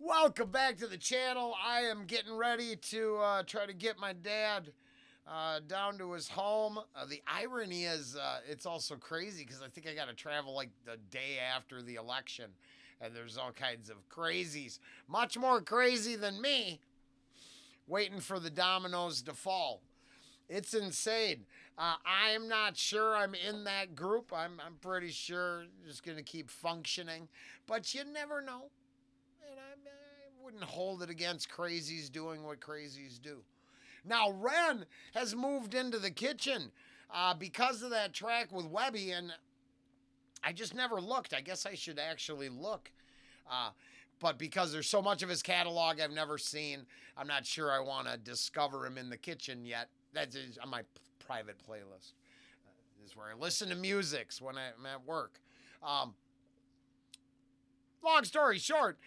Welcome back to the channel. I am getting ready to try to get my dad down to his home. The irony is, it's also crazy because I think I got to travel like the day after the election, and there's all kinds of crazies, much more crazy than me, waiting for the dominoes to fall. It's insane. I'm not sure I'm in that group. I'm pretty sure just going to keep functioning, but you never know. And I wouldn't hold it against crazies doing what crazies do. Now, Ren has moved into the kitchen because of that track with Webby, and I just never looked. I guess I should actually look. But because there's so much of his catalog I've never seen, I'm not sure I want to discover him in the kitchen yet. That's on my private playlist. This is where I listen to musics when I'm at work. Long story short,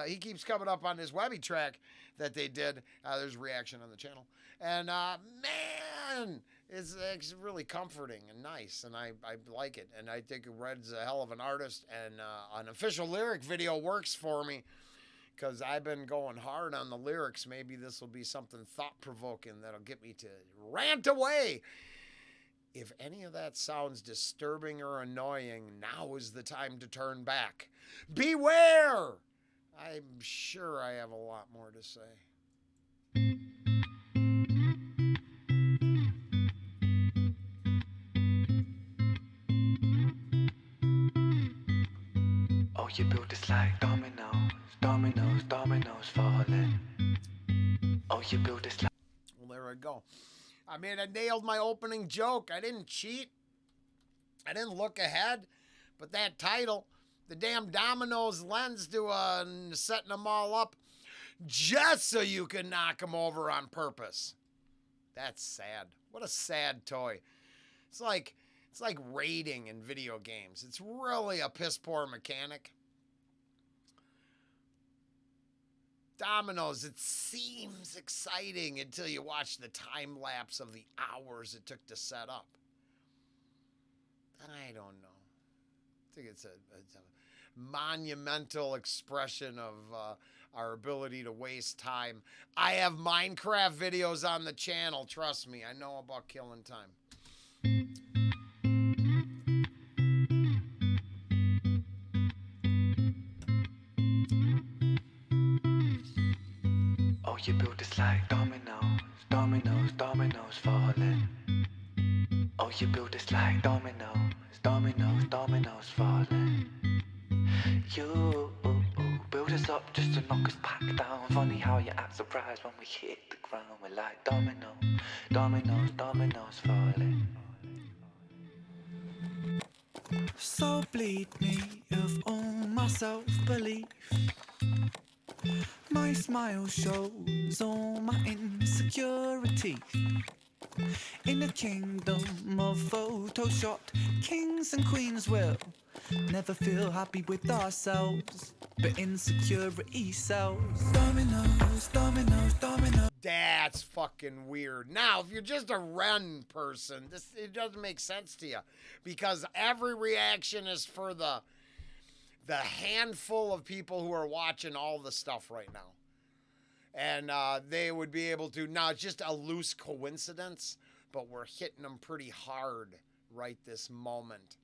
he keeps coming up on this Webby track that they did. There's a reaction on the channel. And man, it's really comforting and nice, and I like it. And I think Red's a hell of an artist, and an official lyric video works for me because I've been going hard on the lyrics. Maybe this will be something thought-provoking that'll get me to rant away. If any of that sounds disturbing or annoying, now is the time to turn back. Beware! I'm sure I have a lot more to say. Oh, you built this like dominoes, dominoes, dominoes falling. Oh, you built this like... Well, there I go. I mean, I nailed my opening joke. I didn't cheat. I didn't look ahead. But that title, the damn dominoes lends to setting them all up just so you can knock them over on purpose. That's sad. What a sad toy. It's like raiding in video games. It's really a piss poor mechanic. Dominoes, it seems exciting until you watch the time lapse of the hours it took to set up. I don't know. I think it's a monumental expression of our ability to waste time. I have Minecraft videos on the channel, trust me. I know about killing time. Oh, you built this like dominoes, dominoes, dominoes falling. Oh, you built this like dominoes, dominoes, dominoes falling. You build us up just to knock us back down. Funny how you act surprised when we hit the ground. We're like dominoes, dominoes, dominoes falling. So bleed me of all my self-belief. My smile shows all my insecurity. In the kingdom of Photoshop, kings and queens will never feel happy with ourselves, but insecurity sells. Dominoes, dominoes, dominoes. That's fucking weird. Now, if you're just a Ren person, it doesn't make sense to you because every reaction is for the handful of people who are watching all the stuff right now. And they would be able to, now it's just a loose coincidence, but we're hitting them pretty hard right this moment.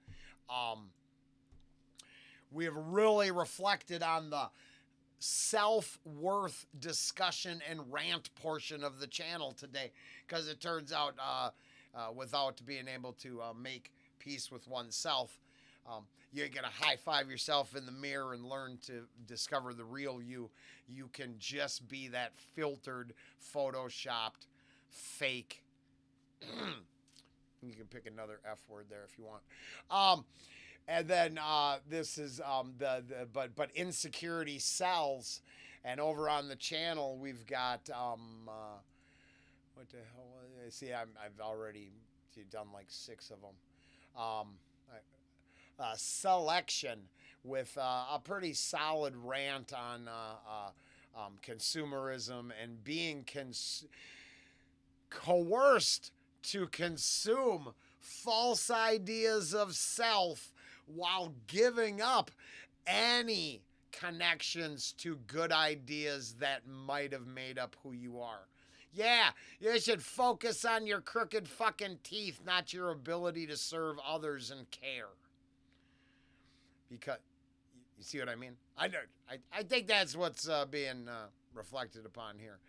We have really reflected on the self-worth discussion and rant portion of the channel today, because it turns out without being able to make peace with oneself, you're going to high-five yourself in the mirror and learn to discover the real you. You can just be that filtered, photoshopped, fake. You can pick another F word there if you want. And then this is but insecurity sells. And over on the channel, we've got what the hell? See, I've already done like 6 of them. Selection with a pretty solid rant on consumerism and being coerced to consume false ideas of self while giving up any connections to good ideas that might have made up who you are. Yeah, you should focus on your crooked fucking teeth, not your ability to serve others and care. Because, you see what I mean? I think that's what's being reflected upon here.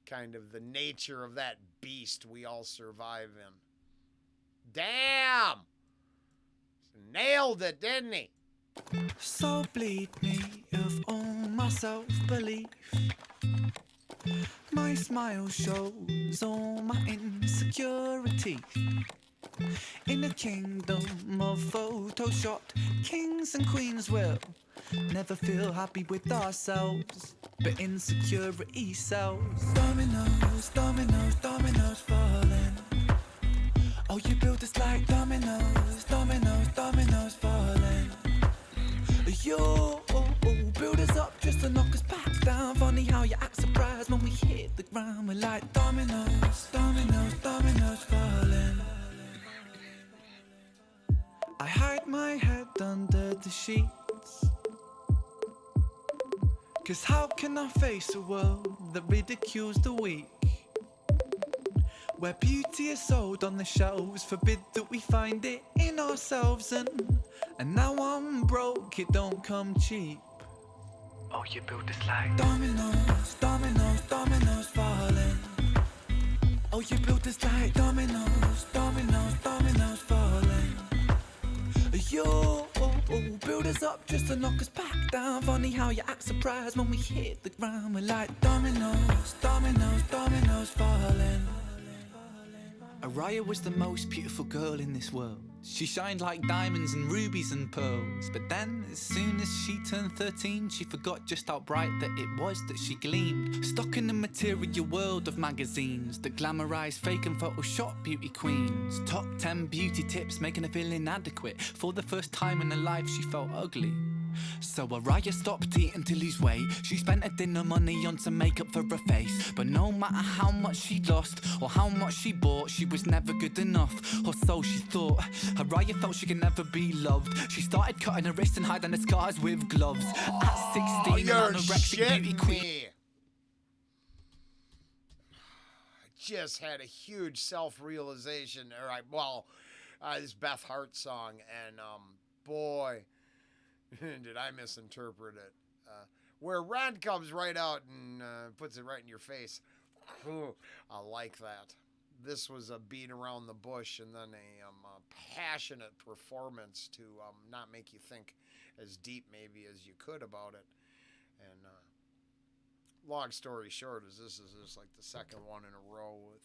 Kind of the nature of that beast we all survive in. Damn! Nailed it, didn't he? So bleed me of all my self-belief. My smile shows all my insecurity. In a kingdom of photoshopped kings and queens will never feel happy with ourselves, but insecurity sells. Dominoes, dominoes, dominoes falling. Oh, you build us like dominoes, dominoes, dominoes falling. You build us up just to knock us back down. Funny how you act surprised when we hit the ground. We're like dominoes, dominoes, dominoes falling. I hide my head under the sheets, 'cause how can I face a world that ridicules the weak? Where beauty is sold on the shelves, forbid that we find it in ourselves. And now I'm broke, it don't come cheap. Oh, you build us like dominoes, dominoes, dominoes falling. Oh, you build us like dominoes, dominoes, dominoes falling. You build us up just to knock us back down. Funny how you act surprised when we hit the ground. We're like dominoes, dominoes, dominoes falling. Araya was the most beautiful girl in this world. She shined like diamonds and rubies and pearls. But then, as soon as she turned 13, she forgot just how bright that it was that she gleamed. Stuck in the material world of magazines that glamorise fake and Photoshop beauty queens. Top 10 beauty tips making her feel inadequate. For the first time in her life, she felt ugly. So Araya stopped eating to lose weight. She spent her dinner money on some makeup for her face. But no matter how much she lost or how much she bought, she was never good enough, or so she thought. Araya felt she could never be loved. She started cutting her wrists and hiding her scars with gloves. At 16, an anorexic beauty queen. I just had a huge self-realization. All right, this Beth Hart song, and boy, did I misinterpret it. Where Rant comes right out and puts it right in your face. I like that. This was a beat around the bush and then a passionate performance to not make you think as deep maybe as you could about it. And long story short is this is just like the second one in a row with...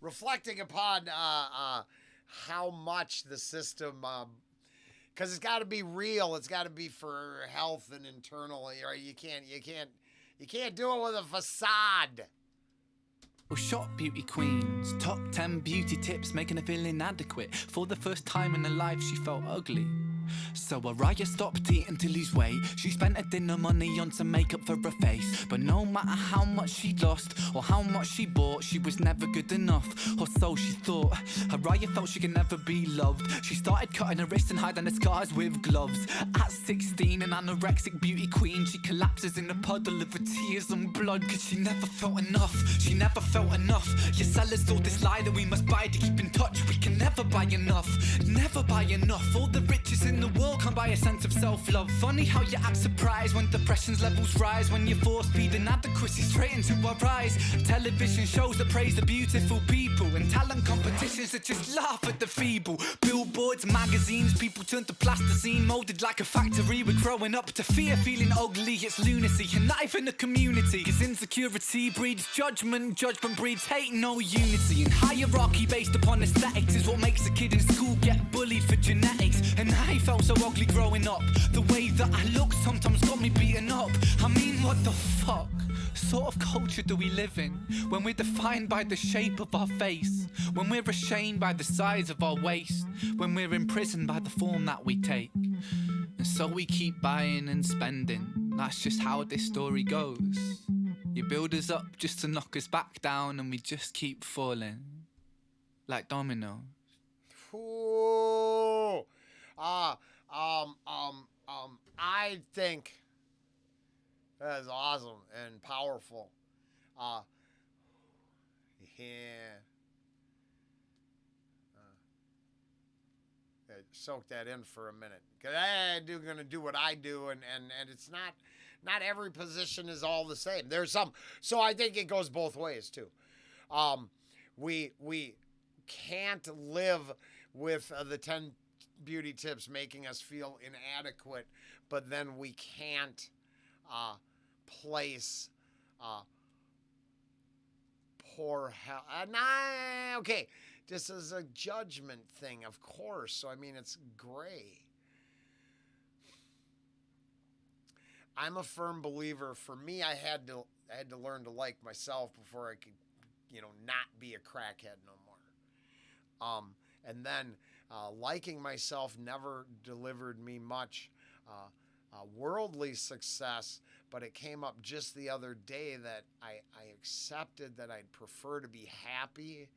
reflecting upon how much the system, because it's got to be real, it's got to be for health and internally, right? You can't do it with a facade. Shop beauty queens, top 10 beauty tips making her feel inadequate. For the first time in her life, she felt ugly. So Araya stopped eating to lose weight. She spent her dinner money on some makeup for her face. But no matter how much she lost or how much she bought, she was never good enough, or so she thought. Araya felt she could never be loved. She started cutting her wrists and hiding her scars with gloves. At 16, an anorexic beauty queen, she collapses in a puddle of her tears and blood. 'Cause she never felt enough, she never felt enough. Your sellers sold this lie that we must buy to keep in touch. We can never buy enough, never buy enough. All the riches in the world can't buy a sense of self-love. Funny how you act surprised when depression's levels rise, when you force feed inadequacy straight into our eyes. Television shows that praise the beautiful people, and talent competitions that just laugh at the feeble. Billboards, magazines, people turn to plasticine, molded like a factory. We're growing up to fear feeling ugly. It's lunacy, a knife in the community. 'Cause insecurity breeds judgment, judgment breeds hate, no unity. And hierarchy based upon aesthetics is what makes a kid in school get bullied for genetics. And I felt so ugly growing up. The way that I look sometimes got me beaten up. I mean, what the fuck sort of culture do we live in when we're defined by the shape of our face, when we're ashamed by the size of our waist, when we're imprisoned by the form that we take? And so we keep buying and spending. That's just how this story goes. You build us up just to knock us back down, and we just keep falling like dominoes. Ooh. Uh, I think that is awesome and powerful. Uh, yeah. Soak that in for a minute, because I do gonna do what I do, and it's not every position is all the same. There's some, so I think it goes both ways too. Um, we can't live with the 10 beauty tips making us feel inadequate, but then we can't uh, place uh, poor health. Nah, okay, this is a judgment thing, of course. So I mean, it's gray. I'm a firm believer. For me, I had to learn to like myself before I could, not be a crackhead no more. And then liking myself never delivered me much worldly success, but it came up just the other day that I accepted that I'd prefer to be happy.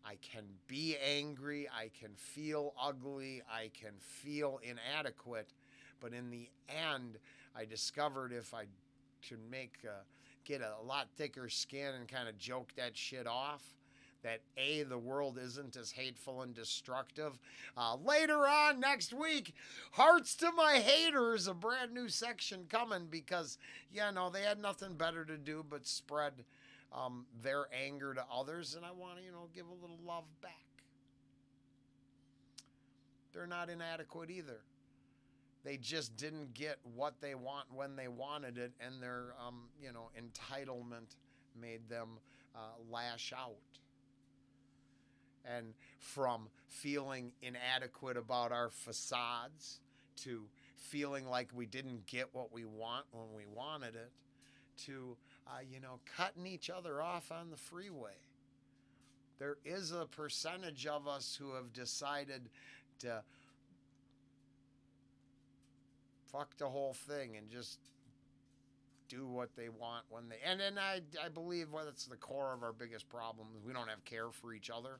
I can be angry. I can feel ugly. I can feel inadequate. But in the end, I discovered if I could get a lot thicker skin and kind of joke that shit off, that the world isn't as hateful and destructive. Later on next week, hearts to my haters, a brand new section coming, because they had nothing better to do but spread their anger to others, and I want to give a little love back. They're not inadequate either. They just didn't get what they want when they wanted it, and their entitlement made them lash out. And from feeling inadequate about our facades to feeling like we didn't get what we want when we wanted it, to cutting each other off on the freeway. There is a percentage of us who have decided to fuck the whole thing and just do what they want when they. And then I believe that's the core of our biggest problem. We don't have care for each other.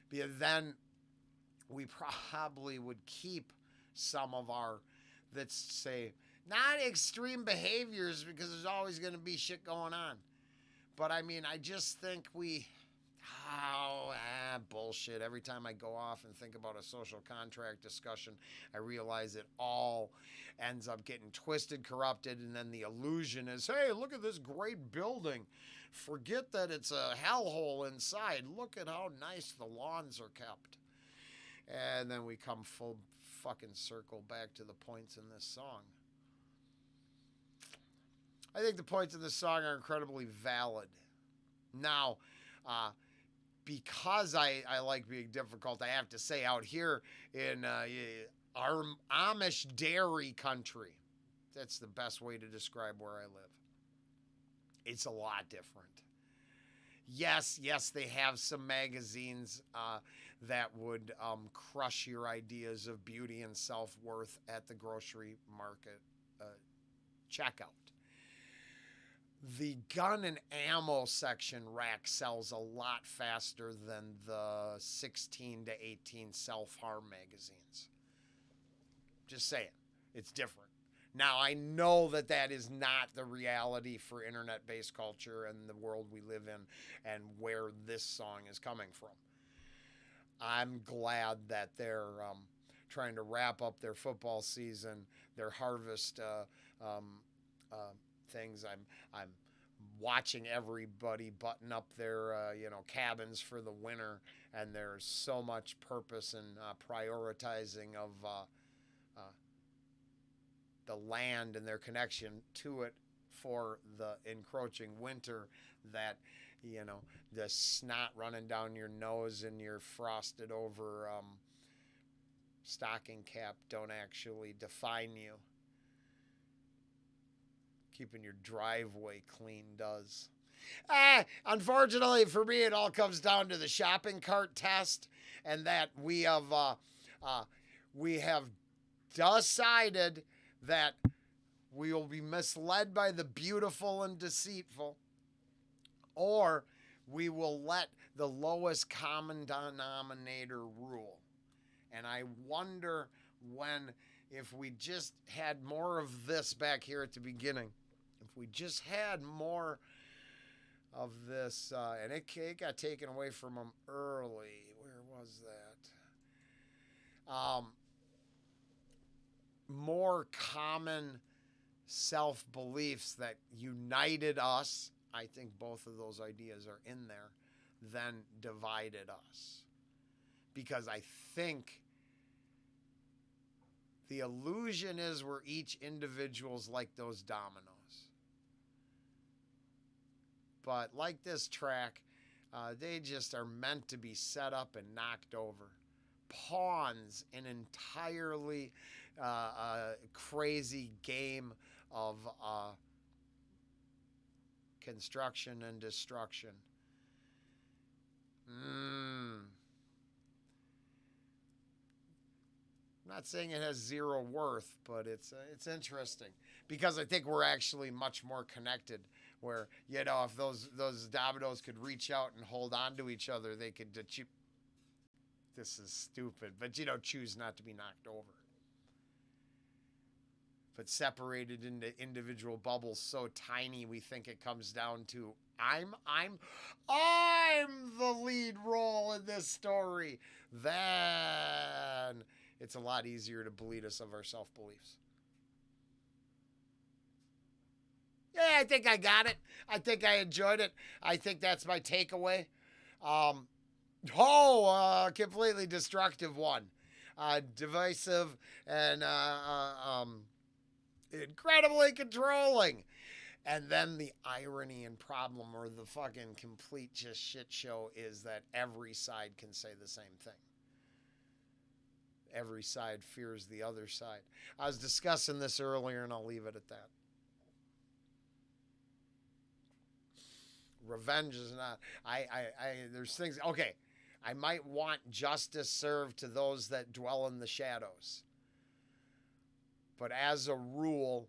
Because then we probably would keep some of our, let's say, not extreme behaviors, because there's always going to be shit going on. But I mean, I just think bullshit. Every time I go off and think about a social contract discussion, I realize it all ends up getting twisted, corrupted, and then the illusion is, hey, look at this great building. Forget that it's a hellhole inside. Look at how nice the lawns are kept. And then we come full fucking circle back to the points in this song. I think the points in this song are incredibly valid. Now, because I like being difficult, I have to say, out here in our Amish dairy country, that's the best way to describe where I live. It's a lot different. Yes, they have some magazines that would crush your ideas of beauty and self-worth at the grocery market checkout. The gun and ammo section rack sells a lot faster than the 16 to 18 self-harm magazines. Just saying, it's different. Now, I know that is not the reality for internet-based culture and the world we live in and where this song is coming from. I'm glad that they're trying to wrap up their football season, their harvest things. I'm watching everybody button up their cabins for the winter, and there's so much purpose in prioritizing of the land and their connection to it for the encroaching winter, that the snot running down your nose and your frosted over stocking cap don't actually define you. Keeping your driveway clean does. Unfortunately for me, it all comes down to the shopping cart test, and that we have decided that we will be misled by the beautiful and deceitful, or we will let the lowest common denominator rule. And I wonder if we just had more of this back here at the beginning, if we just had more of this, and it got taken away from them early. Where was that? More common self-beliefs that united us. I think both of those ideas are in there, than divided us. Because I think the illusion is we're each individuals like those dominoes. But like this track, they just are meant to be set up and knocked over. Pawns in an entirely crazy game of construction and destruction. I'm not saying it has zero worth, but it's interesting because I think we're actually much more connected. Where, you know, if those dominoes could reach out and hold on to each other, they could. This is stupid, but, you know, choose not to be knocked over. But separated into individual bubbles so tiny, we think it comes down to I'm the lead role in this story. Then it's a lot easier to bleed us of our self-beliefs. Yeah, I think I got it. I think I enjoyed it. I think that's my takeaway. Completely destructive one. Divisive and incredibly controlling. And then the irony and problem, or the fucking complete just shit show, is that every side can say the same thing. Every side fears the other side. I was discussing this earlier, and I'll leave it at that. Revenge is not. There's things. Okay, I might want justice served to those that dwell in the shadows. But as a rule,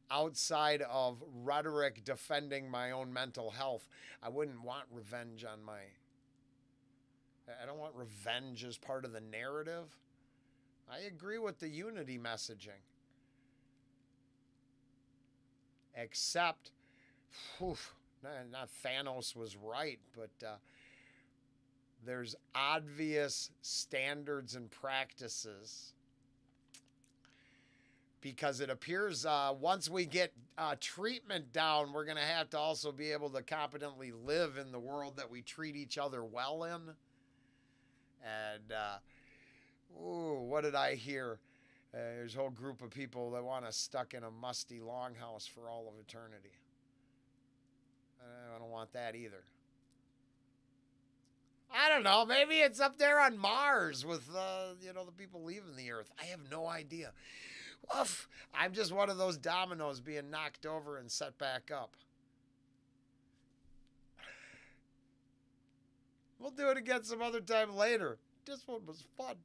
outside of rhetoric defending my own mental health, I wouldn't want revenge on my. I don't want revenge as part of the narrative. I agree with the unity messaging. Except, not Thanos was right, but there's obvious standards and practices. Because it appears once we get treatment down, we're going to have to also be able to competently live in the world that we treat each other well in. And, what did I hear? There's a whole group of people that want us stuck in a musty longhouse for all of eternity. I don't want that either. I don't know. Maybe it's up there on Mars with, the people leaving the Earth. I have no idea. Oof, I'm just one of those dominoes being knocked over and set back up. We'll do it again some other time later. This one was fun.